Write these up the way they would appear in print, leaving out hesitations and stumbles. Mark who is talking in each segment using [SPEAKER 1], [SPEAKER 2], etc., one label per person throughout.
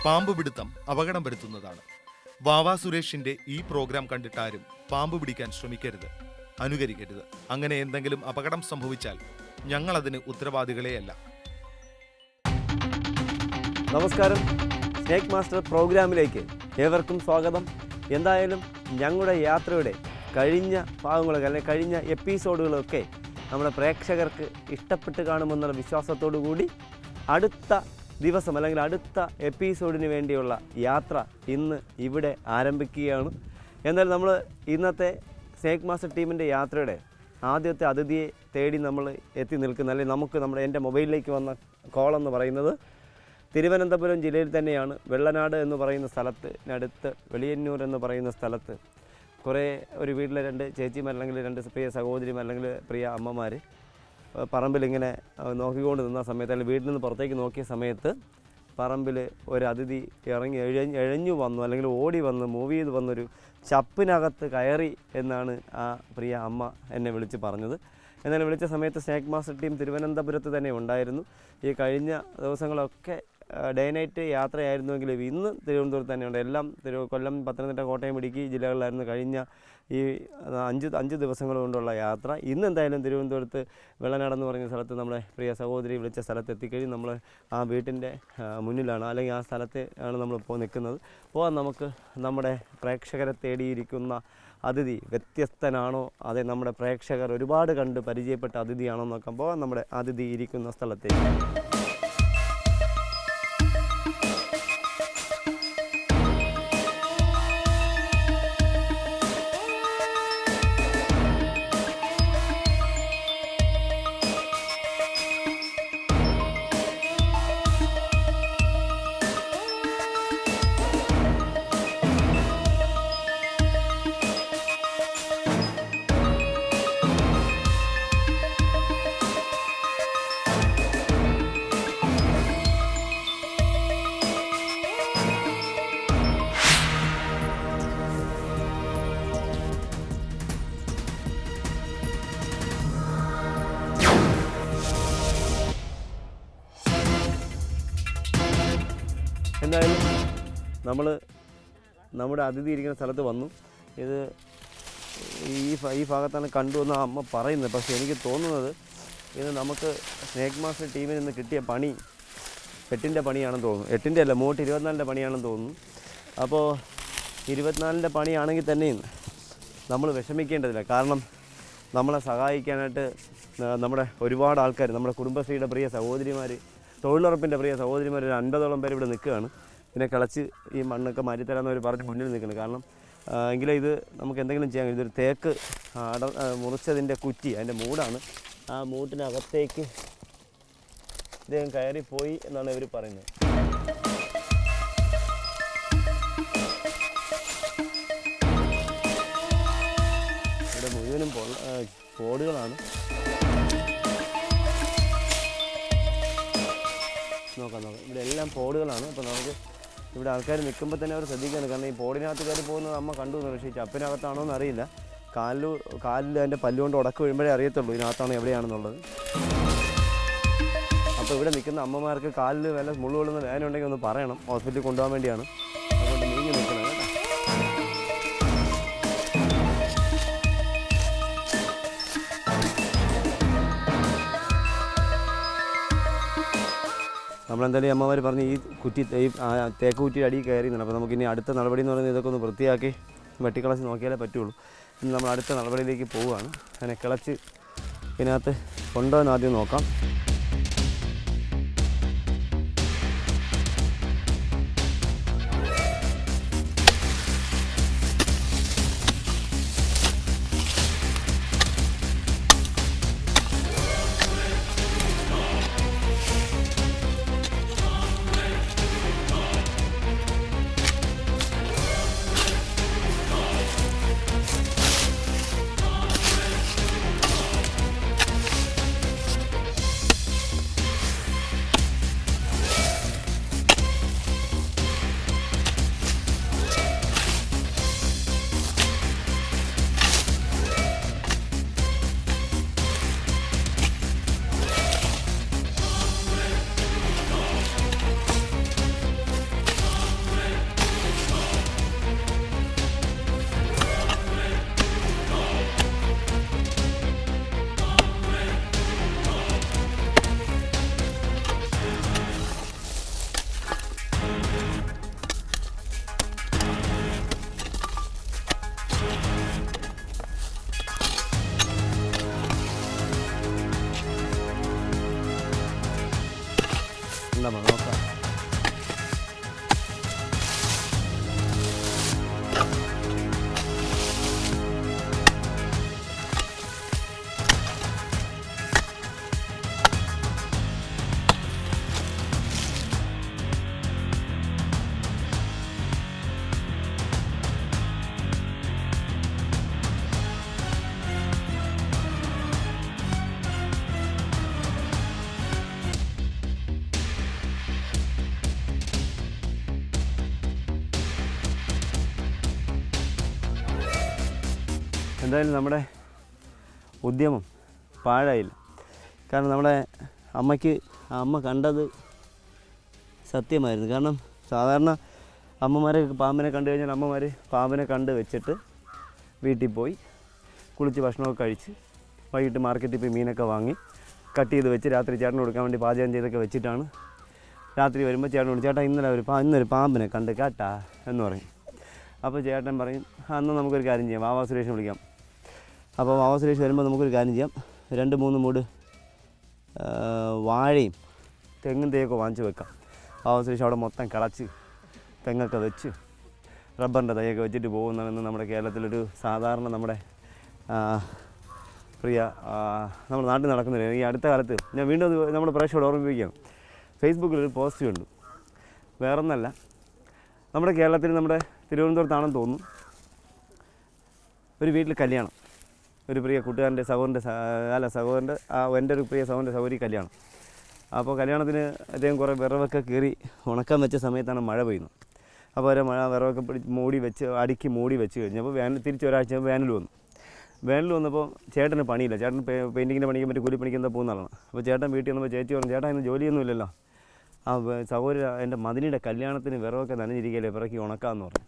[SPEAKER 1] പാമ്പ് പിടുത്തം അപകടം വരുത്തുന്നതാണ്. വാവാ സുരേഷിന്റെ ഈ പ്രോഗ്രാം കണ്ടിട്ടാരും പാമ്പ് പിടിക്കാൻ ശ്രമിക്കരുത്, അനുകരിക്കരുത്. അങ്ങനെ എന്തെങ്കിലും അപകടം സംഭവിച്ചാൽ ഞങ്ങൾ അതിന് ഉത്തരവാദികളെയല്ല.
[SPEAKER 2] നമസ്കാരം, സ്നേക് മാസ്റ്റർ പ്രോഗ്രാമിലേക്ക് ഏവർക്കും സ്വാഗതം. എന്തായാലും ഞങ്ങളുടെ യാത്രയുടെ കഴിഞ്ഞ ഭാഗങ്ങളൊക്കെ അല്ലെങ്കിൽ കഴിഞ്ഞ എപ്പിസോഡുകളൊക്കെ നമ്മുടെ പ്രേക്ഷകർക്ക് ഇഷ്ടപ്പെട്ട് കാണുമെന്നുള്ള വിശ്വാസത്തോടു കൂടി അടുത്ത ദിവസം അല്ലെങ്കിൽ അടുത്ത എപ്പിസോഡിന് വേണ്ടിയുള്ള യാത്ര ഇന്ന് ഇവിടെ ആരംഭിക്കുകയാണ്. എന്നാൽ നമ്മൾ ഇന്നത്തെ സ്നേക് മാസ്റ്റർ ടീമിൻ്റെ യാത്രയുടെ ആദ്യത്തെ അതിഥിയെ തേടി നമ്മൾ എത്തി നിൽക്കുന്ന, അല്ലെങ്കിൽ എൻ്റെ മൊബൈലിലേക്ക് വന്ന കോളെന്ന് പറയുന്നത് തിരുവനന്തപുരം ജില്ലയിൽ തന്നെയാണ്. വെള്ളനാട് എന്ന് പറയുന്ന സ്ഥലത്തിനടുത്ത് വെളിയന്നൂർ എന്ന് പറയുന്ന സ്ഥലത്ത് ഒരു വീട്ടിലെ 2 ചേച്ചിമാർ അല്ലെങ്കിൽ 2 പ്രിയ സഹോദരിമാർ അല്ലെങ്കിൽ പ്രിയ അമ്മമാർ പറമ്പിലിങ്ങനെ നോക്കിക്കൊണ്ട് നിന്ന സമയത്ത്, അല്ലെങ്കിൽ വീട്ടിൽ നിന്ന് പുറത്തേക്ക് നോക്കിയ സമയത്ത് പറമ്പിൽ ഒരു അതിഥി എഴഞ്ഞു വന്നു, അല്ലെങ്കിൽ ഓടി വന്ന് മൂവ് ചെയ്ത് വന്നൊരു ചപ്പിനകത്ത് കയറി എന്നാണ് ആ പ്രിയ അമ്മ എന്നെ വിളിച്ച് പറഞ്ഞത്. എന്നാൽ വിളിച്ച സമയത്ത് സ്നേക് മാസ്റ്റർ ടീം തിരുവനന്തപുരത്ത് തന്നെ ഉണ്ടായിരുന്നു. ഈ കഴിഞ്ഞ ദിവസങ്ങളൊക്കെ ഡേ നൈറ്റ് യാത്രയായിരുന്നുവെങ്കിലും ഇന്ന് തിരുവനന്തപുരത്ത് തന്നെയുണ്ട്. എല്ലാം കൊല്ലം, പത്തനംതിട്ട, കോട്ടയം, ഇടുക്കി ജില്ലകളിലായിരുന്നു കഴിഞ്ഞ ഈ 5 ദിവസങ്ങൾ കൊണ്ടുള്ള യാത്ര. ഇന്ന് എന്തായാലും തിരുവനന്തപുരത്ത് വെള്ളനാടെന്ന് പറയുന്ന സ്ഥലത്ത് നമ്മളെ പ്രിയ സഹോദരി വിളിച്ച സ്ഥലത്ത് എത്തിക്കഴിഞ്ഞ് നമ്മൾ ആ വീട്ടിൻ്റെ മുന്നിലാണ്, അല്ലെങ്കിൽ ആ സ്ഥലത്ത് ആണ് നമ്മളിപ്പോൾ നിൽക്കുന്നത്. പോകാൻ നമുക്ക് നമ്മുടെ പ്രേക്ഷകരെ തേടിയിരിക്കുന്ന അതിഥി വ്യത്യസ്തനാണോ, അതെ നമ്മുടെ പ്രേക്ഷകർ ഒരുപാട് കണ്ട് പരിചയപ്പെട്ട അതിഥിയാണോ നോക്കാൻ പോകാൻ നമ്മുടെ അതിഥി ഇരിക്കുന്ന സ്ഥലത്തേക്ക്. എന്തായാലും നമ്മൾ നമ്മുടെ അതിഥി ഇരിക്കുന്ന സ്ഥലത്ത് വന്നു. ഇത് ഈ ഭാഗത്താണ് കണ്ടുവന്ന അമ്മ പറയുന്നത്. പക്ഷേ എനിക്ക് തോന്നുന്നത് ഇത് നമുക്ക് സ്നേക് മാസ്റ്റർ ടീമിൽ നിന്ന് കിട്ടിയ പണി 8ൻ്റെ പണിയാണെന്ന് തോന്നുന്നു. 8ൻ്റെ അല്ല, മോട്ട് 24ൻ്റെ പണിയാണെന്ന് തോന്നുന്നു. അപ്പോൾ 24ൻ്റെ പണിയാണെങ്കിൽ തന്നെയും നമ്മൾ വിഷമിക്കേണ്ടതില്ല. കാരണം നമ്മളെ സഹായിക്കാനായിട്ട് നമ്മുടെ ഒരുപാട് ആൾക്കാർ, നമ്മുടെ കുടുംബശ്രീയുടെ പ്രിയ സഹോദരിമാർ, തൊഴിലുറപ്പിൻ്റെ പ്രിയ സഹോദരിമാർ ഒരു 50ഓളം പേര് ഇവിടെ നിൽക്കുകയാണ്. ഇതിനെ കളച്ച് ഈ മണ്ണൊക്കെ മാറ്റിത്തരാമെന്നവർ പറഞ്ഞ് മുന്നിൽ നിൽക്കുന്നത്. കാരണം എങ്കിലും ഇത് നമുക്ക് എന്തെങ്കിലും ചെയ്യാൻ കഴിയും. ഇതൊരു തേക്ക് മുറിച്ചതിൻ്റെ കുറ്റി, അതിൻ്റെ മൂടാണ്. ആ മൂട്ടിനകത്തേക്ക് ഇദ്ദേഹം കയറിപ്പോയി എന്നാണ് ഇവർ പറയുന്നത്. ഇവിടെ മുഴുവനും പോടുകളാണ്. നോക്കാം ഇവിടെ എല്ലാം പോടുകളാണ്. അപ്പോൾ നമുക്ക് ഇവിടെ ആൾക്കാർ നിൽക്കുമ്പോൾ തന്നെ അവർ ശ്രദ്ധിക്കുകയാണ്. കാരണം ഈ പോടിനകത്ത് കയറി പോകുന്നത് അമ്മ കണ്ടു എന്ന്. പക്ഷേ ഈ ചപ്പിനകത്താണോ എന്ന് അറിയില്ല. കാലിൽ അതിൻ്റെ പല്ലുകൊണ്ട് ഉടക്ക് വീഴുമ്പോഴേ അറിയത്തുള്ളൂ ഇതിനകത്താണോ എവിടെയാണെന്നുള്ളത്. അപ്പോൾ ഇവിടെ നിൽക്കുന്ന അമ്മമാർക്ക് കാലിൽ വല്ല മുള്ളുകൊള്ളുന്ന വേദന ഉണ്ടെങ്കിൽ ഒന്ന് പറയണം, ഹോസ്പിറ്റലിൽ കൊണ്ടുപോകാൻ വേണ്ടിയാണ്. അതുകൊണ്ട് നീങ്ങി നിൽക്കണം കേട്ടോ. നമ്മളെന്തായാലും അമ്മമാർ പറഞ്ഞ് ഈ തേക്ക് കുറ്റിയുടെ അടിയിൽ കയറിയെന്നാണ്. അപ്പോൾ നമുക്കിനി അടുത്ത നടപടി എന്ന് പറയുന്നത് ഇതൊക്കെ ഒന്ന് വൃത്തിയാക്കി വെട്ടിക്കളച്ച് നോക്കിയാലേ പറ്റുള്ളൂ. ഇനി നമ്മൾ അടുത്ത നടപടിയിലേക്ക് പോവുകയാണ്. അതിനെ കിളച്ച് ഇതിനകത്ത് കൊണ്ടുവന്ന് ആദ്യം നോക്കാം. എന്തായാലും നമ്മുടെ ഉദ്യമം പാഴായില്ല. കാരണം നമ്മുടെ അമ്മ കണ്ടത് സത്യമായിരുന്നു. കാരണം സാധാരണ അമ്മമാരെ പാമ്പിനെ കണ്ടു കഴിഞ്ഞാൽ അമ്മമാർ പാമ്പിനെ കണ്ട് വെച്ചിട്ട് വീട്ടിൽ പോയി കുളിച്ച് ഭക്ഷണമൊക്കെ കഴിച്ച് വൈകിട്ട് മാർക്കറ്റിൽ പോയി മീനൊക്കെ വാങ്ങി കട്ട് ചെയ്ത് വെച്ച് രാത്രി ചേട്ടന് കൊടുക്കാൻ വേണ്ടി പാചകം ചെയ്തൊക്കെ വെച്ചിട്ടാണ് രാത്രി വരുമ്പോൾ ചേട്ടനോട് ചേട്ടാ ഇന്നൊരു പാമ്പിനെ കണ്ട് കേട്ടാ എന്ന് പറയും. അപ്പോൾ ചേട്ടൻ പറയും അന്ന് നമുക്കൊരു കാര്യം ചെയ്യാം, വാവാ സുരേഷിനെ വിളിക്കാം. അപ്പോൾ വാവാ സുരേഷ് വരുമ്പോൾ നമുക്കൊരു കാര്യം ചെയ്യാം, 2-3 മൂട് വാഴയും തെങ്ങും തേയൊക്കെ വാങ്ങിച്ച് വെക്കാം. വാവാ സുരേഷ് അവിടെ മൊത്തം കിളച്ച് തെങ്ങൊക്കെ വെച്ച് റബ്ബറിൻ്റെ തൈയൊക്കെ വെച്ചിട്ട് പോകുന്നതെന്ന് നമ്മുടെ കേരളത്തിലൊരു സാധാരണ നമ്മുടെ നമ്മുടെ നാട്ടിൽ നടക്കുന്നില്ല. ഈ അടുത്ത കാലത്ത് ഞാൻ വീണ്ടും അത് നമ്മുടെ പ്രേക്ഷകരോട് ഓർമ്മിപ്പിക്കുകയാണ്. ഫേസ്ബുക്കിലൊരു പോസ്റ്റ് കണ്ടു. വേറൊന്നല്ല, നമ്മുടെ കേരളത്തിൽ നമ്മുടെ തിരുവനന്തപുരത്താണെന്ന് തോന്നുന്നു, ഒരു വീട്ടിൽ കല്യാണം, ഒരു പ്രിയ കൂട്ടുകാരൻ്റെ സഹോദരൻ്റെ എൻ്റെ ഒരു പ്രിയ സഹോദരൻ്റെ സഹോദരി കല്യാണം. അപ്പോൾ കല്യാണത്തിന് അദ്ദേഹം കുറേ വിറവൊക്കെ കീറി ഉണക്കാൻ വെച്ച സമയത്താണ് മഴ പെയ്യുന്നത്. അപ്പോൾ വിറവൊക്കെ പിടിച്ച് അടുക്കി മൂടി വെച്ച് കഴിഞ്ഞപ്പോൾ തിരിച്ച് ഒരാഴ്ച വേനൽ വന്നപ്പോൾ ചേട്ടന് പണിയില്ല. ചേട്ടൻ പെയിൻറ്റിങ്ങിൻ്റെ പണിക്ക് മറ്റു കൂലിപ്പണിക്ക് എന്താ പോകുന്ന ആളാണ്. അപ്പോൾ ചേട്ടൻ വീട്ടിൽ വന്നപ്പോൾ ചേച്ചി പറഞ്ഞു ചേട്ടാ ഇന്ന് ജോലിയൊന്നും ഇല്ലല്ലോ, സഹോദര എൻ്റെ മദിനിയുടെ കല്യാണത്തിന് വിറവൊക്കെ നനഞ്ഞിരിക്കുകയല്ലേ, പിറക്കി ഉണക്കാമെന്ന് പറഞ്ഞു.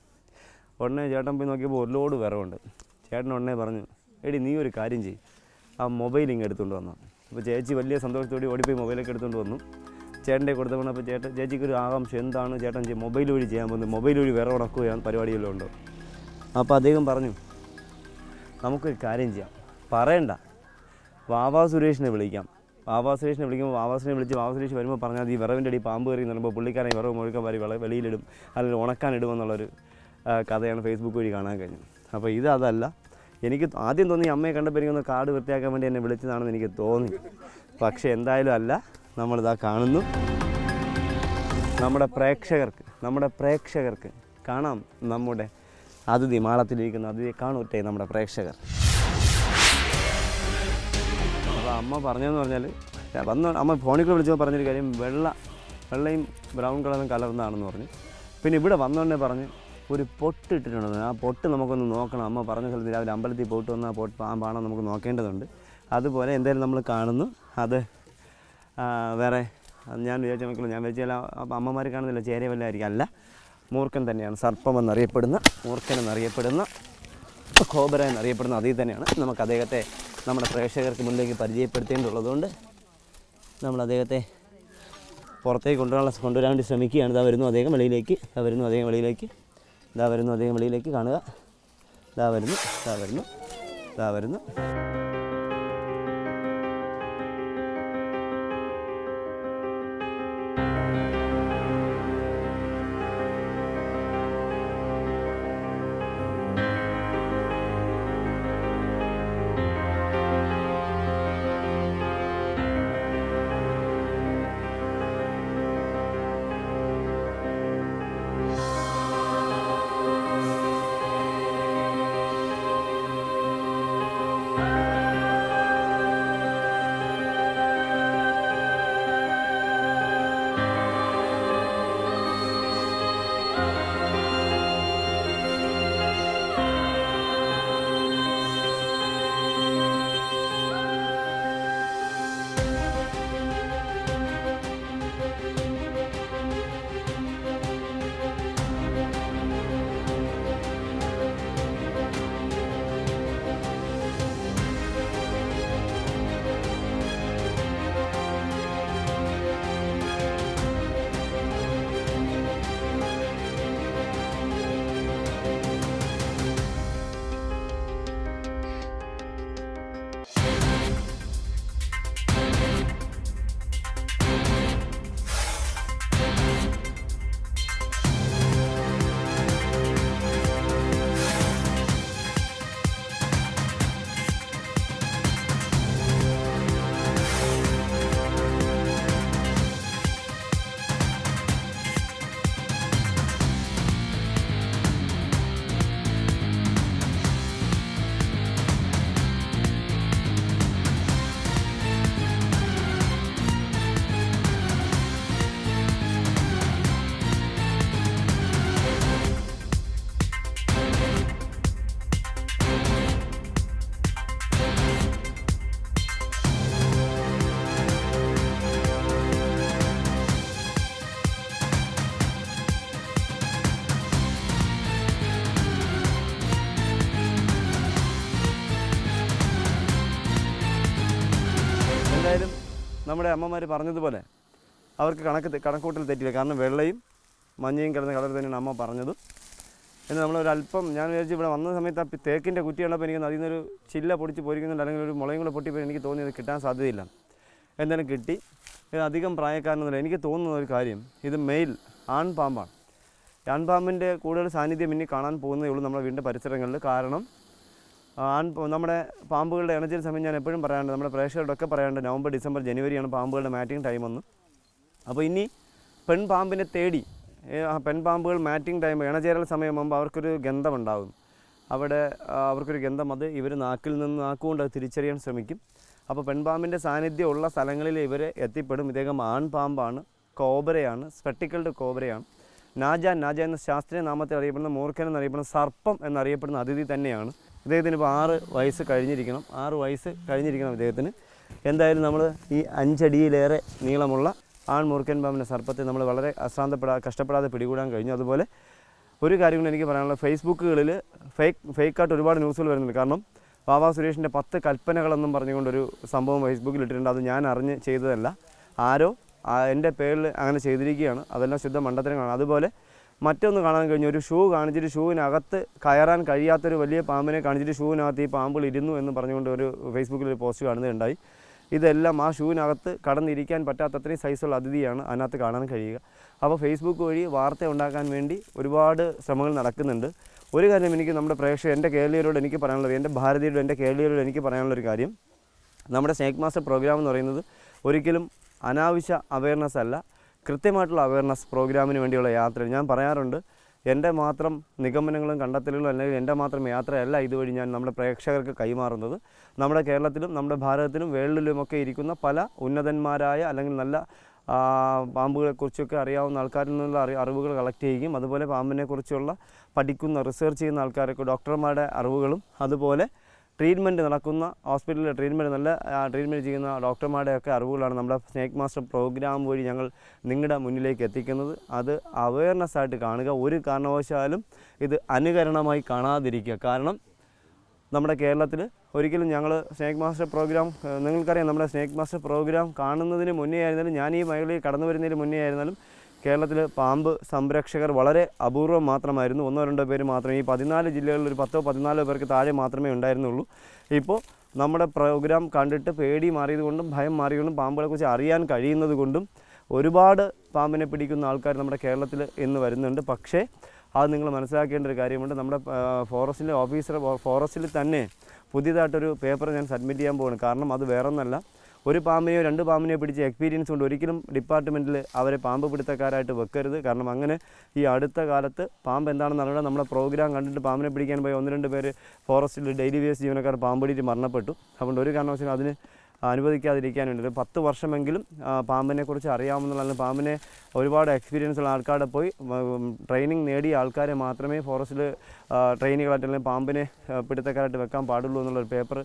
[SPEAKER 2] ഉടനെ ചേട്ടൻ പോയി നോക്കിയപ്പോൾ ഒരു ലോഡ് വിറവുണ്ട്. ചേട്ടൻ ഉടനെ പറഞ്ഞു എടി നീ ഒരു കാര്യം ചെയ്യും, ആ മൊബൈൽ ഇങ്ങ് എടുത്തുകൊണ്ട് വന്നു. അപ്പോൾ ചേച്ചി വലിയ സന്തോഷത്തോടെ ഓടിപ്പോയി മൊബൈലൊക്കെ എടുത്തുകൊണ്ട് വന്നു. ചേട്ടൻ്റെ കൊടുത്തപ്പോൾ അപ്പോൾ ചേച്ചിക്കൊരു ആകാംക്ഷ, എന്താണ് ചേട്ടൻ മൊബൈൽ വഴി ചെയ്യാൻ പോകുന്നത്, മൊബൈൽ വഴി വിറവ് ഉണക്കുകയാണ് പരിപാടിയെല്ലാം ഉണ്ടോ. അപ്പോൾ അദ്ദേഹം പറഞ്ഞു നമുക്കൊരു കാര്യം ചെയ്യാം, പറയണ്ട, വാവാ സുരേഷിനെ വിളിക്കാം. വാവാ സുരേഷിനെ വിളിക്കുമ്പോൾ വാവാ സുരേഷ് വരുമ്പോൾ പറഞ്ഞാൽ ഈ വിറവിൻ്റെ അടി പാമ്പ് കയറി എന്ന് പറയുമ്പോൾ പുള്ളിക്കാരൻ വിറവ് മുഴുക്കാൻ വെളിയിലിടും അല്ലെങ്കിൽ ഉണക്കാനിടുമെന്നുള്ളൊരു കഥയാണ് ഫേസ്ബുക്ക് വഴി കാണാൻ കഴിഞ്ഞത്. അപ്പോൾ അതല്ല, എനിക്ക് ആദ്യം തോന്നി അമ്മയെ കണ്ടപ്പോൾ എനിക്കൊന്ന് കാട് വൃത്തിയാക്കാൻ വേണ്ടി എന്നെ വിളിച്ചതാണെന്ന് എനിക്ക് തോന്നി. പക്ഷേ എന്തായാലും അല്ല, നമ്മളിതാ കാണുന്നു. നമ്മുടെ പ്രേക്ഷകർക്ക് കാണാം നമ്മുടെ അതിഥി, മാളത്തിലിരിക്കുന്ന അതിഥിയെ കാണൂട്ടെ നമ്മുടെ പ്രേക്ഷകർ. അപ്പോൾ അമ്മ പറഞ്ഞതെന്ന് പറഞ്ഞാൽ അമ്മ ഫോണിൽ കൂടെ വിളിച്ചപ്പോൾ പറഞ്ഞൊരു കാര്യം, വെള്ളയും ബ്രൗൺ കളറും കലർന്നാണെന്ന് പറഞ്ഞു. പിന്നെ ഇവിടെ വന്നുകൊണ്ടേ പറഞ്ഞ് ഒരു പൊട്ട് ഇട്ടിട്ടുണ്ടെന്ന്, ആ പൊട്ട് നമുക്കൊന്ന് നോക്കണം. അമ്മ പറഞ്ഞ സ്ഥലത്ത് രാവിലെ അമ്പലത്തിൽ പോയിട്ട് വന്ന് ആ പാമ്പാണോ നമുക്ക് നോക്കേണ്ടതുണ്ട്. അതുപോലെ എന്തായാലും നമ്മൾ കാണുന്നു. അത് വേറെ ഞാൻ വിചാരിച്ചാൽ അമ്മമാർ കാണുന്നില്ല, ചേര വല്ലതായിരിക്കും. അല്ല, മൂർഖൻ തന്നെയാണ്, മൂർഖൻ എന്നറിയപ്പെടുന്ന കോബ്ര എന്നറിയപ്പെടുന്ന അതിൽ തന്നെയാണ്. നമുക്ക് അദ്ദേഹത്തെ നമ്മുടെ പ്രേക്ഷകർക്ക് മുന്നിലേക്ക് പരിചയപ്പെടുത്തേണ്ടതുള്ളതുകൊണ്ട് നമ്മൾ അദ്ദേഹത്തെ പുറത്തേക്ക് കൊണ്ടുവരാൻ വേണ്ടി ശ്രമിക്കുകയാണ്. ഇതാ വരുന്നു അദ്ദേഹം വെളിയിലേക്ക്, കാണുക. ഇതാ വരുന്നു. നമ്മുടെ അമ്മമാർ പറഞ്ഞതുപോലെ അവർക്ക് കണക്കൂട്ടൽ തെറ്റില്ല. കാരണം വെള്ളയും മഞ്ഞയും കിടന്ന കളർ തന്നെയാണ് അമ്മ പറഞ്ഞതും. എന്ന് നമ്മളൊരല്പം ഞാൻ വിചാരിച്ചു ഇവിടെ വന്ന സമയത്ത് ആ തേക്കിൻ്റെ കുറ്റി കണ്ടപ്പോൾ എനിക്ക് അതിൽ നിന്നൊരു ചില്ല പൊടിച്ച് പൊരിക്കുന്നുണ്ട്, അല്ലെങ്കിൽ ഒരു മുളയും കൂടെ പൊട്ടിപ്പോൾ എനിക്ക് തോന്നിയത് കിട്ടാൻ സാധ്യതയില്ല. എന്തായാലും കിട്ടി. ഇത് അധികം പ്രായക്കാരനൊന്നുമില്ല. എനിക്ക് തോന്നുന്ന ഒരു കാര്യം, ഇത് മെയിൽ ആൺപാമ്പാണ്. ആൺപാമ്പിൻ്റെ കൂടുതൽ സാന്നിധ്യം ഇനി കാണാൻ പോകുന്നതേ ഉള്ളൂ നമ്മുടെ വീടിൻ്റെ പരിസരങ്ങളിൽ. കാരണം നമ്മുടെ പാമ്പുകളുടെ ഇണച്ചിൽ സമയം ഞാൻ എപ്പോഴും പറയാറുണ്ട്, നമ്മുടെ പ്രേക്ഷകരോടൊക്കെ പറയാറുണ്ട്, നവംബർ ഡിസംബർ ജനുവരിയാണ് പാമ്പുകളുടെ മാറ്റിംഗ് ടൈമെന്ന്. അപ്പോൾ ഇനി പെൺപാമ്പിനെ തേടി പെൺപാമ്പുകൾ മാറ്റിംഗ് ടൈം ഇണചേരൽ സമയമാകുമ്പോൾ അവർക്കൊരു ഗന്ധമുണ്ടാകും. അവിടെ അവർക്കൊരു ഗന്ധം, അത് ഇവർ നാക്കുകൊണ്ട് അത് തിരിച്ചറിയാൻ ശ്രമിക്കും. അപ്പോൾ പെൺപാമ്പിൻ്റെ സാന്നിധ്യം ഉള്ള സ്ഥലങ്ങളിൽ ഇവർ എത്തിപ്പെടും. ഇദ്ദേഹം ആൺപാമ്പാണ്, കോബ്രയാണ്, സ്പെക്ടിക്കൽഡ് കോബ്രയാണ്. നാജ എന്ന ശാസ്ത്രീയ നാമത്തിൽ അറിയപ്പെടുന്ന, മൂർഖൻ എന്നറിയപ്പെടുന്ന, സർപ്പം എന്നറിയപ്പെടുന്ന അതിഥി തന്നെയാണ്. ഇദ്ദേഹത്തിന് ഇപ്പോൾ 6 വയസ്സ് കഴിഞ്ഞിരിക്കണം. 6 വയസ്സ് കഴിഞ്ഞിരിക്കണം ഇദ്ദേഹത്തിന്. എന്തായാലും നമ്മൾ ഈ 5 അടിയിലേറെ നീളമുള്ള മൂർഖൻ പാമ്പിൻ്റെ സർപ്പത്തെ നമ്മൾ വളരെ കഷ്ടപ്പെടാതെ പിടികൂടാൻ കഴിഞ്ഞു. അതുപോലെ ഒരു കാര്യം കൂടി എനിക്ക് പറയാനുള്ളത്, ഫേസ്ബുക്കുകളിൽ ഫേക്കായിട്ട് ഒരുപാട് ന്യൂസുകൾ വരുന്നുണ്ട്. കാരണം വാവാ സുരേഷിൻ്റെ 10 കൽപ്പനകളെന്നും പറഞ്ഞുകൊണ്ടൊരു സംഭവം ഫേസ്ബുക്കിൽ ഇട്ടിട്ടുണ്ട്. അത് ഞാൻ അറിഞ്ഞ് ചെയ്തതല്ല, ആരോ എൻ്റെ പേരിൽ അങ്ങനെ ചെയ്തിരിക്കുകയാണ്. അതെല്ലാം ശുദ്ധ മണ്ടത്തരങ്ങളാണ്. അതുപോലെ മറ്റൊന്ന് കാണാൻ കഴിഞ്ഞു, ഒരു ഷൂ കാണിച്ചിട്ട് ഷൂവിനകത്ത് കയറാൻ കഴിയാത്തൊരു വലിയ പാമ്പിനെ കാണിച്ചിട്ട് ഷൂവിനകത്ത് ഈ പാമ്പുകൾ ഇരുന്നു എന്ന് പറഞ്ഞുകൊണ്ട് ഒരു ഫേസ്ബുക്കിൽ ഒരു പോസ്റ്റ് കാണുന്നുണ്ടായി. ഇതെല്ലാം ആ ഷൂവിനകത്ത് കടന്നിരിക്കാൻ പറ്റാത്തത്രയും സൈസുള്ള അതിഥിയാണ് അതിനകത്ത് കാണാൻ കഴിയുക. അപ്പോൾ ഫേസ്ബുക്ക് വഴി വാർത്ത ഉണ്ടാക്കാൻ വേണ്ടി ഒരുപാട് ശ്രമങ്ങൾ നടക്കുന്നുണ്ട്. ഒരു കാര്യം എനിക്ക് നമ്മുടെ എൻ്റെ കേരളീയരോട് എനിക്ക് പറയാനുള്ളത്, എൻ്റെ ഭാരതീയരോട് എൻ്റെ കേരളീയരോട് എനിക്ക് പറയാനുള്ളൊരു കാര്യം, നമ്മുടെ സ്നേക്ക് മാസ്റ്റർ പ്രോഗ്രാം എന്ന് പറയുന്നത് ഒരിക്കലും അനാവശ്യ അവയർനെസ് അല്ല, കൃത്യമായിട്ടുള്ള അവയർനെസ് പ്രോഗ്രാമിന് വേണ്ടിയുള്ള യാത്ര. ഞാൻ പറയാറുണ്ട്, എൻ്റെ മാത്രം നിഗമനങ്ങളും കണ്ടെത്തലുകളും അല്ലെങ്കിൽ എൻ്റെ മാത്രം യാത്രയല്ല ഇതുവഴി ഞാൻ നമ്മുടെ പ്രേക്ഷകർക്ക് കൈമാറുന്നത്. നമ്മുടെ കേരളത്തിലും നമ്മുടെ ഭാരതത്തിലും വേൾഡിലുമൊക്കെ ഇരിക്കുന്ന പല ഉന്നതന്മാരായ അല്ലെങ്കിൽ നല്ല പാമ്പുകളെക്കുറിച്ചൊക്കെ അറിയാവുന്ന ആൾക്കാരിൽ നിന്നുള്ള അറിവുകൾ കളക്ട് ചെയ്യുകയും, അതുപോലെ പാമ്പിനെക്കുറിച്ചുള്ള പഠിക്കുന്ന റിസർച്ച് ചെയ്യുന്ന ആൾക്കാരൊക്കെ ഡോക്ടർമാരുടെ അറിവുകളും, അതുപോലെ ട്രീറ്റ്മെൻറ്റ് നടക്കുന്ന ഹോസ്പിറ്റലിൽ ട്രീറ്റ്മെൻറ്റ് ചെയ്യുന്ന ഡോക്ടർമാരുടെയൊക്കെ അറിവുകളാണ് നമ്മുടെ സ്നേക്ക് മാസ്റ്റർ പ്രോഗ്രാം വഴി ഞങ്ങൾ നിങ്ങളുടെ മുന്നിലേക്ക് എത്തിക്കുന്നത്. അത് അവയർനെസ്സായിട്ട് കാണുക. ഒരു കാരണവശാലും ഇത് അനുകരണമായി കാണാതിരിക്കുക. കാരണം നമ്മുടെ കേരളത്തിൽ ഒരിക്കലും ഞങ്ങൾ സ്നേക്ക് മാസ്റ്റർ പ്രോഗ്രാം, നിങ്ങൾക്കറിയാം, നമ്മുടെ സ്നേക്ക് മാസ്റ്റർ പ്രോഗ്രാം കാണുന്നതിന് മുന്നേ ആയിരുന്നാലും, ഞാൻ ഈ മേഖലയിൽ കടന്നു വരുന്നതിന് മുന്നേ ആയിരുന്നാലും കേരളത്തിൽ പാമ്പ് സംരക്ഷകർ വളരെ അപൂർവം മാത്രമായിരുന്നു. 1-2 പേര് മാത്രമേ, ഈ 14 ജില്ലകളിൽ ഒരു 10-14 പേർക്ക് താഴെ മാത്രമേ ഉണ്ടായിരുന്നുള്ളൂ. ഇപ്പോൾ നമ്മുടെ പ്രോഗ്രാം കണ്ടിട്ട് പേടി മാറിയതുകൊണ്ടും ഭയം മാറിയതുകൊണ്ടും പാമ്പുകളെക്കുറിച്ച് അറിയാൻ കഴിയുന്നത് കൊണ്ടും ഒരുപാട് പാമ്പിനെ പിടിക്കുന്ന ആൾക്കാർ നമ്മുടെ കേരളത്തിൽ ഇന്ന് വരുന്നുണ്ട്. പക്ഷേ അത് നിങ്ങൾ മനസ്സിലാക്കേണ്ട ഒരു കാര്യമുണ്ട്, നമ്മുടെ ഫോറസ്റ്റിൽ തന്നെ പുതിയതായിട്ടൊരു പേപ്പർ ഞാൻ സബ്മിറ്റ് ചെയ്യാൻ പോവുകയാണ്. കാരണം അത് വേറൊന്നല്ല, ഒരു പാമ്പിനെയോ 2 പാമ്പിനെയോ പിടിച്ച എക്സ്പീരിയൻസ് കൊണ്ട് ഒരിക്കലും ഡിപ്പാർട്ട്മെൻറ്റിൽ അവരെ പാമ്പ് പിടുത്തക്കാരായിട്ട് വെക്കരുത്. കാരണം അങ്ങനെ ഈ അടുത്ത കാലത്ത് പാമ്പ് എന്താണെന്ന് അറിയാൻ നമ്മുടെ പ്രോഗ്രാം കണ്ടിട്ട് പാമ്പിനെ പിടിക്കാൻ പോയി 1-2 പേര് ഫോറസ്റ്റിൽ ഡെയിലി വേസ് ജീവനക്കാർ പാമ്പ് പിടിച്ച് മരണപ്പെട്ടു. അതുകൊണ്ട് ഒരു കാരണവശാലും അതിന് അനുവദിക്കാതിരിക്കാൻ വേണ്ടി ഒരു 10 വർഷമെങ്കിലും പാമ്പിനെക്കുറിച്ച് അറിയാവുന്ന, അല്ലെങ്കിൽ പാമ്പിനെ ഒരുപാട് എക്സ്പീരിയൻസ് ഉള്ള ആൾക്കാരെ പോയി ട്രെയിനിങ് നേടിയ ആൾക്കാരെ മാത്രമേ ഫോറസ്റ്റിൽ ട്രെയിനികളായിട്ട് അല്ലെങ്കിൽ പാമ്പിനെ പിടുത്തക്കാരായിട്ട് വെക്കാൻ പാടുള്ളൂ എന്നുള്ളൊരു പേപ്പർ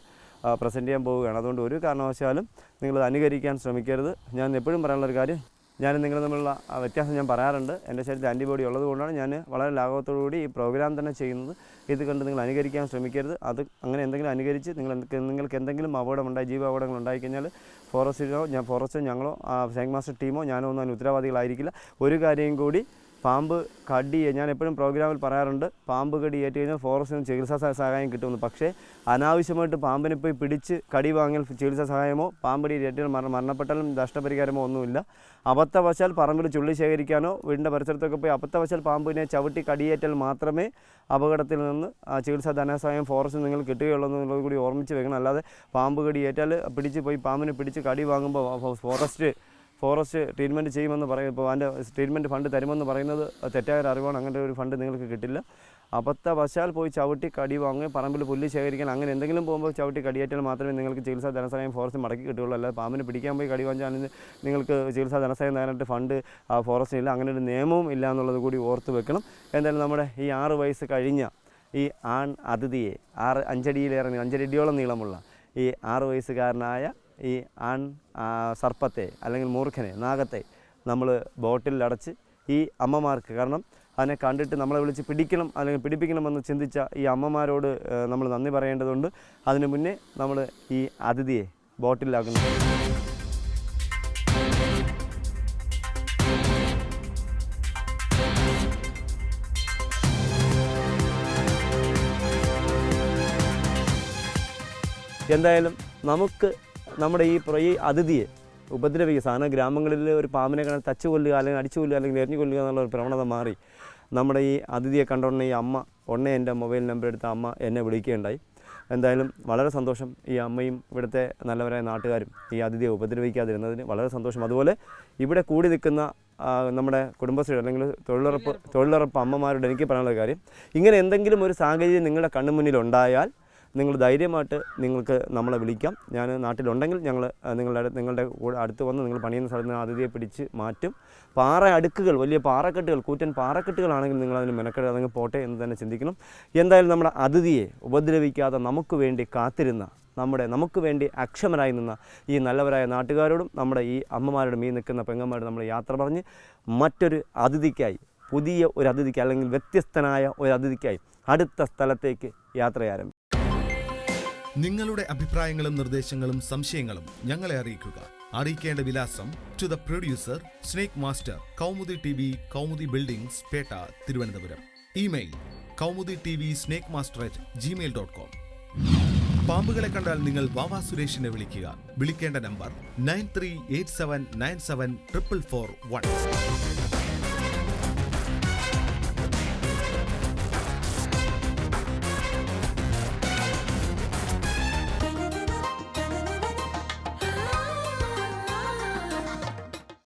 [SPEAKER 2] പ്രസൻറ്റ് ചെയ്യാൻ പോവുകയാണ്. അതുകൊണ്ട് ഒരു കാരണവശാലും നിങ്ങളത് അനുകരിക്കാൻ ശ്രമിക്കരുത്. ഞാൻ എപ്പോഴും പറയാനുള്ളൊരു കാര്യം, ഞാൻ നിങ്ങൾ തമ്മിലുള്ള വ്യത്യാസം ഞാൻ പറയാറുണ്ട്. എൻ്റെ ശരീരത്തിൽ ആൻറ്റിബോഡി ഉള്ളതുകൊണ്ടാണ് ഞാൻ വളരെ ലാഘവത്തോടുകൂടി ഈ പ്രോഗ്രാം തന്നെ ചെയ്യുന്നത്. ഇത് കണ്ട് നിങ്ങൾ അനുകരിക്കാൻ ശ്രമിക്കരുത്. അത് അങ്ങനെ എന്തെങ്കിലും അനുകരിച്ച് നിങ്ങൾക്ക് എന്തെങ്കിലും അപകടമുണ്ടായി, ജീവ അപകടങ്ങൾ ഉണ്ടായിക്കഴിഞ്ഞാൽ ഫോറസ്റ്റോ ഞങ്ങളോ സ്നേക്ക് മാസ്റ്റർ ടീമോ ഞാനോ ഒന്നും അതിന് ഉത്തരവാദികളായിരിക്കില്ല. ഒരു കാര്യം കൂടി, പാമ്പ് കടി, ഞാൻ എപ്പോഴും പ്രോഗ്രാമിൽ പറയാറുണ്ട്, പാമ്പ് കടി ഏറ്റു കഴിഞ്ഞാൽ ഫോറസ്റ്റിന് ചികിത്സാ സഹായം കിട്ടുമെന്ന്. പക്ഷേ അനാവശ്യമായിട്ട് പാമ്പിനെ പോയി പിടിച്ച് കടി വാങ്ങിയാൽ ചികിത്സാ സഹായമോ പാമ്പടി ഏറ്റവും മരണപ്പെട്ടാലും നഷ്ടപരിഹാരമോ ഒന്നുമില്ല. അബദ്ധവശാൽ പറമ്പിൽ ചുള്ളി ശേഖരിക്കാനോ വീടിൻ്റെ പരിസരത്തൊക്കെ പോയി അബദ്ധവശാൽ പാമ്പിനെ ചവിട്ടി കടിയേറ്റാൽ മാത്രമേ അപകടത്തിൽ നിന്ന് ചികിത്സാ ധനസഹായം ഫോറസ്റ്റിൽ നിങ്ങൾ കിട്ടുകയുള്ളൂ എന്നുള്ളത് കൂടി ഓർമ്മിച്ച് വെക്കണം. അല്ലാതെ പാമ്പ് കടി ഏറ്റാൽ പിടിച്ച് പോയി പാമ്പിനെ പിടിച്ച് കടി വാങ്ങുമ്പോൾ ഫോറസ്റ്റ് ട്രീറ്റ്മെൻറ്റ് ചെയ്യുമെന്ന് പറയും. ഇപ്പോൾ അതിൻ്റെ ട്രീറ്റ്മെൻറ്റ് ഫണ്ട് തരുമെന്ന് പറയുന്നത് തെറ്റായ അറിവാണ്. അങ്ങനെ ഒരു ഫണ്ട് നിങ്ങൾക്ക് കിട്ടില്ല. അബദ്ധവശാൽ പോയി ചവിട്ടി കടി വാങ്ങുകയും പറമ്പിൽ പുല്ല് ശേഖരിക്കാൻ അങ്ങനെ എന്തെങ്കിലും പോകുമ്പോൾ ചവിട്ടി കടിയേറ്റാൽ മാത്രമേ നിങ്ങൾക്ക് ചികിത്സാ ധനസഹായം ഫോറസ്റ്റ് മടക്കി കിട്ടുകയുള്ളൂ. അല്ലാതെ പാമ്പിനെ പിടിക്കാൻ പോയി കടി വാങ്ങിച്ചാൽ നിങ്ങൾക്ക് ചികിത്സാ ധനസഹായം തരാനായിട്ട് ഫണ്ട് ഫോറസ്റ്റിനില്ല. അങ്ങനെ ഒരു നിയമവും ഇല്ല എന്നുള്ളത് കൂടി ഓർത്ത് വെക്കണം. എന്തായാലും നമ്മുടെ ഈ 6 വയസ്സ് കഴിഞ്ഞ ഈ അതിഥിയെ 5 അടിയോളം നീളമുള്ള ഈ 6 വയസ്സുകാരനായ ഈ സർപ്പത്തെ അല്ലെങ്കിൽ മൂർഖനെ, നാഗത്തെ നമ്മൾ ബോട്ടിലടച്ച് ഈ അമ്മമാർക്ക്, കാരണം അതിനെ കണ്ടിട്ട് നമ്മളെ വിളിച്ച് പിടിക്കണം അല്ലെങ്കിൽ പിടിപ്പിക്കണമെന്ന് ചിന്തിച്ച ഈ അമ്മമാരോട് നമ്മൾ നന്ദി പറയേണ്ടതുണ്ട്. അതിനു മുന്നേ നമ്മൾ ഈ അതിഥിയെ ബോട്ടിലാക്കുന്നു. എന്തായാലും നമുക്ക് നമ്മുടെ ഈ അതിഥിയെ ഉപദ്രവിക്കുക, സാധാരണ ഗ്രാമങ്ങളിൽ ഒരു പാമ്പിനെ കാണാൻ തച്ച് കൊല്ലുക അല്ലെങ്കിൽ അടിച്ചു കൊല്ലുക അല്ലെങ്കിൽ എറിഞ്ഞു കൊല്ലുക എന്നുള്ള ഒരു പ്രവണത മാറി നമ്മുടെ ഈ അതിഥിയെ കണ്ടുകൊണ്ട് ഈ അമ്മ എൻ്റെ മൊബൈൽ നമ്പർ എടുത്ത അമ്മ എന്നെ വിളിക്കുകയുണ്ടായി. എന്തായാലും വളരെ സന്തോഷം. ഈ അമ്മയും ഇവിടുത്തെ നല്ലവരായ നാട്ടുകാരും ഈ അതിഥിയെ ഉപദ്രവിക്കാതിരുന്നതിന് വളരെ സന്തോഷം. അതുപോലെ ഇവിടെ കൂടി നിൽക്കുന്ന നമ്മുടെ കുടുംബശ്രീ അല്ലെങ്കിൽ തൊഴിലുറപ്പ് അമ്മമാരോട് എനിക്ക് പറയാനുള്ള കാര്യം, ഇങ്ങനെ എന്തെങ്കിലും ഒരു സാഹചര്യം നിങ്ങളുടെ കണ്ണു മുന്നിലുണ്ടായാൽ നിങ്ങൾ ധൈര്യമായിട്ട് നിങ്ങൾക്ക് നമ്മളെ വിളിക്കാം. ഞാൻ നാട്ടിലുണ്ടെങ്കിൽ ഞങ്ങൾ നിങ്ങളുടെ കൂടെ അടുത്ത് വന്ന് നിങ്ങൾ പണിയുന്ന സ്ഥലത്ത് നിന്ന് അതിഥിയെ പിടിച്ച് മാറ്റും. അടുക്കുകൾ, വലിയ പാറക്കെട്ടുകൾ, കൂറ്റൻ പാറക്കെട്ടുകളാണെങ്കിൽ നിങ്ങളതിന് മെനക്കെട്ട് അതങ്ങ് പോട്ടെ എന്ന് തന്നെ ചിന്തിക്കണം. എന്തായാലും നമ്മുടെ അതിഥിയെ ഉപദ്രവിക്കാതെ നമുക്ക് വേണ്ടി കാത്തിരുന്ന നമുക്ക് വേണ്ടി അക്ഷമരായി നിന്ന ഈ നല്ലവരായ നാട്ടുകാരോടും നമ്മുടെ ഈ അമ്മമാരോടും ഈ നിൽക്കുന്ന പെങ്ങന്മാരോടും നമ്മൾ യാത്ര പറഞ്ഞ് മറ്റൊരു അതിഥിക്കായി, പുതിയ ഒരു അതിഥിക്ക് അല്ലെങ്കിൽ വ്യത്യസ്തനായ ഒരു അതിഥിക്കായി അടുത്ത സ്ഥലത്തേക്ക് യാത്ര ആരംഭിക്കും.
[SPEAKER 1] നിങ്ങളുടെ അഭിപ്രായങ്ങളും നിർദ്ദേശങ്ങളും സംശയങ്ങളും ഞങ്ങളെ അറിയിക്കുക. അറിയിക്കേണ്ട വിലാസം: to the producer, snake master, Kaumudi TV, Kaumudi buildings, Pettah, Thiruvananthapuram. Email: kaumudi.tvsnakemaster@gmail.com. പാമ്പുകളെ കണ്ടാൽ നിങ്ങൾ വാവാ സുരേഷിനെ വിളിക്കുക. വിളിക്കേണ്ട നമ്പർ 9387974441.